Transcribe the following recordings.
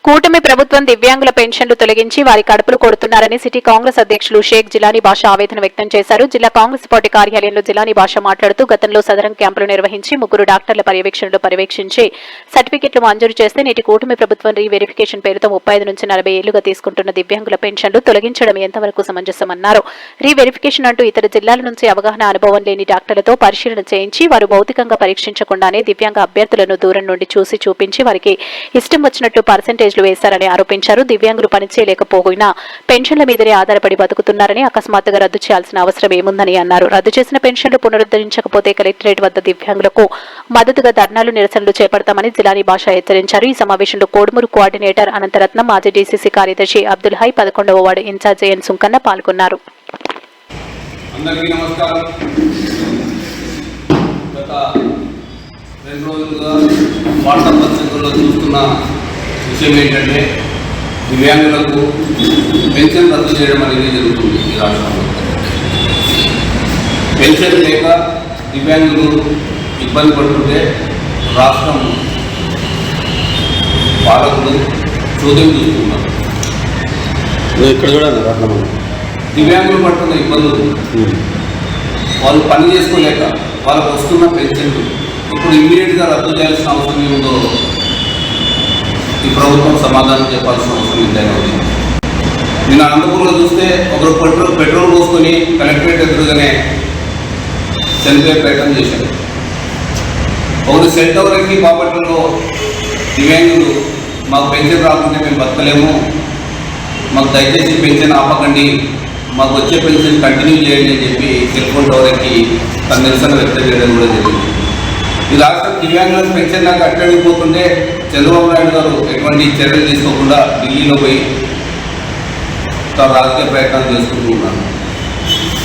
కూటమి ప్రభుత్వం దివ్యాంగుల పెన్షన్లు తొలగించి వారి కడుపులు కొడుతున్నారని సిటీ కాంగ్రెస్ అధ్యక్షులు షేక్ జిలానీ బాషా ఆవేదన వ్యక్తం చేశారు. జిల్లా కాంగ్రెస్ పార్టీ కార్యాలయంలో జిలానీ బాషా మాట్లాడుతూ గతంలో సదరం క్యాంపులు నిర్వహించి 3 డాక్టర్ల పర్యవేక్షణలో పర్యవేక్షించి సర్టిఫికెట్లు మంజూరు చేస్తే నేటి కూటమి ప్రభుత్వం రీవెరిఫికేషన్ పేరుతో 35 నుంచి 40 ఏళ్లుగా తీసుకుంటున్న దివ్యాంగుల పెన్షన్లు తొలగించడం ఎంతవరకు సమంజసమన్నారు. రీవెరిఫికేషన్ అంటూ ఇతర జిల్లాల నుంచి అవగాహన అనుభవం లేని డాక్టర్లతో పరిశీలన చేయించి వారు భౌతికంగా పరీక్షించకుండానే దివ్యాంగ అభ్యర్థులను దూరం నుండి చూపించి వారికి ఇష్టం వచ్చినట్టు పర్సెంటేజ్ వేశారని ఆరోపించారు. దివ్యాంగులు పనిచేయలేకపోయినా పెన్షన్ల మీదనే ఆధారపడి బతుకుతున్నారని, అకస్మాత్తుగా రద్దు చేయాల్సిన అవసరం ఏముందని అన్నారు. రద్దు చేసిన పెన్షన్లు పునరుద్ధరించకపోతే కలెక్టరేట్ వద్ద దివ్యాంగులకు మద్దతుగా ధర్నాలు, నిరసనలు చేపడతామని జిలానీ బాషా హెచ్చరించారు. ఈ సమావేశంలో కోడుమూరు కోఆర్డినేటర్ అనంతరత్నం, మాజీ డీసీసీ కార్యదర్శి అబ్దుల్ హై, 11వ వార్డు ఇన్ఛార్జ్ ఎన్ సుంకన్న పాల్గొన్నారు. విషయం ఏంటంటే దివ్యాంగులకు పెన్షన్ రద్దు చేయడం అనేది జరుగుతుంది ఈ రాష్ట్రంలో. పెన్షన్ లేక దివ్యాంగులు ఇబ్బంది పడుతుంటే రాష్ట్రం పాలకులు చోద్యం చూస్తున్నారు. ఇక్కడ కూడా దివ్యాంగులు పడుతున్న ఇబ్బందులు, వాళ్ళు పని చేసుకోలేక వాళ్ళకు వస్తున్న పెన్షన్లు ఇప్పుడు ఇమ్మీడియట్గా రద్దు చేయాల్సిన అవసరం ఏముందో ఈ ప్రభుత్వం సమాధానం చెప్పాల్సిన అవసరం ఎంతైనా ఉంది. నేను అనంతపురంలో చూస్తే ఒకరు పెట్రోల్ పోసుకొని కలెక్టరేట్ ఎదురుగానే చనిపోయే ప్రయత్నం చేశారు. ఒకరు సెల్ టవర్ ఎక్కి బాపట్లలో దివ్యాంగులు మాకు పెన్షన్ రాకుంటే మేము బతకలేము, మాకు దయచేసి పెన్షన్ ఆపకండి, మాకు వచ్చే పెన్షన్ కంటిన్యూ చేయండి అని చెప్పి సెల్ ఫోన్ టవర్ ఎక్కి తన నిరసన వ్యక్తం చేయడం కూడా జరిగింది. ఈ రాష్ట్ర దివ్యాంగులకు పెన్షన్ నాకు అట్టడిపోతుంటే చంద్రబాబు నాయుడు గారు ఎటువంటి చర్యలు తీసుకోకుండా ఢిల్లీలో పోయి తన రాజకీయ ప్రయత్నాలు చేసుకుంటూ ఉన్నాను.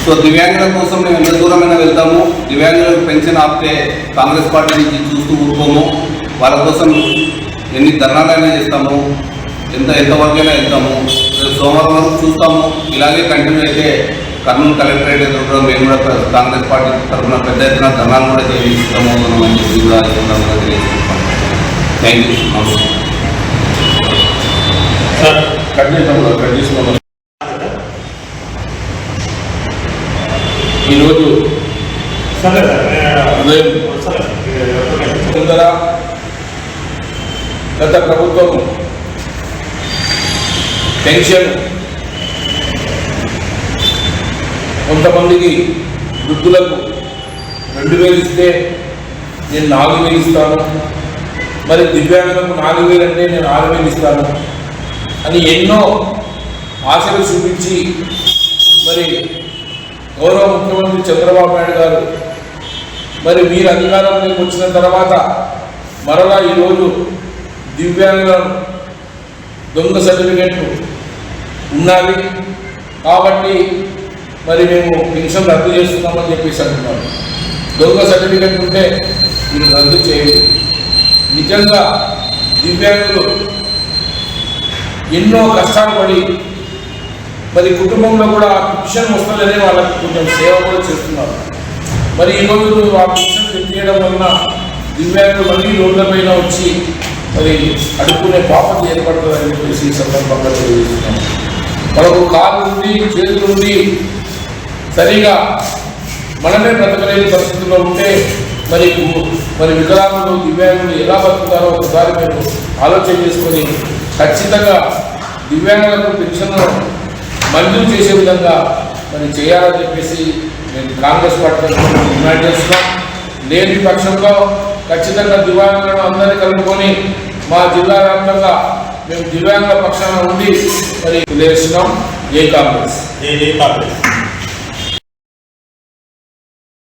సో దివ్యాంగుల కోసం మేము ఎంత దూరమైనా వెళ్తాము. దివ్యాంగులకు పెన్షన్ ఆపితే కాంగ్రెస్ పార్టీ నుంచి చూస్తూ ఊరుకోము. వాళ్ళ కోసం ఎన్ని ధర్నాలైనా చేస్తాము, ఎంతవరకైనా వెళ్తాము. సోమవారం వరకు చూస్తాము. ఇలాగే కంటిన్యూ అయితే కర్నూలు కలెక్టరేట్ ఎదురు మేము కూడా కాంగ్రెస్ పార్టీ తరఫున పెద్ద ఎత్తున ధర్నాలు కూడా చేయిస్తాము అని చెప్పి కూడా తెలియజేసుకుంటాం. Thank you. ఈరోజు గత ప్రభుత్వం పెన్షన్ కొంతమందికి వృద్ధులకు 2000 ఇస్తే నేను 4000 ఇస్తాను, మరి దివ్యాంగులకు 4000 అంటే నేను 6000 ఇస్తాను అని ఎన్నో ఆశలు చూపించి మరి గౌరవ ముఖ్యమంత్రి చంద్రబాబు నాయుడు గారు మరి మీరు అధికారంలోకి వచ్చిన తర్వాత మరలా ఈరోజు దివ్యాంగులను దొంగ సర్టిఫికెట్లు ఉండాలి కాబట్టి మరి మేము పెన్షన్ రద్దు చేస్తున్నామని చెప్పేసి అంటున్నాను. దొంగ సర్టిఫికెట్ ఉంటే మీరు రద్దు చేయండి. నిజంగా దివ్యాంగులు ఎన్నో కష్టాలు పడి మరి కుటుంబంలో కూడా పెన్షన్ వస్తుందనే వాళ్ళకి కొంచెం సేవ కూడా చేస్తున్నారు. మరి ఈరోజు ఆ పెన్షన్ తెచ్చేయడం వలన దివ్యాంగులు మళ్ళీ రోడ్లపైన వచ్చి మరి అడుక్కునే పాపం ఏర్పడుతుందని చెప్పేసి ఈ సందర్భంగా తెలియజేస్తున్నాం. మనకు కాలు ఉంది, చేతులు ఉంది, సరిగా మనమే బ్రతకలేని పరిస్థితుల్లో ఉంటే మరి వికలాంగులు, దివ్యాంగులు ఎలా బతుకుతారో ఒకసారి మీరు ఆలోచన చేసుకొని ఖచ్చితంగా దివ్యాంగులకు పెన్షన్ను మంజూరు చేసే విధంగా మరి చేయాలని చెప్పేసి నేను కాంగ్రెస్ పార్టీ డిమాండ్ చేస్తున్నాం. లేని పక్షంలో ఖచ్చితంగా దివ్యాంగులను అందరినీ కలుపుకొని మా జిల్లా వ్యాప్తంగా మేము దివ్యాంగుల పక్షాన ఉండి మరి తెలియజేస్తున్నాం. జై కాంగ్రెస్.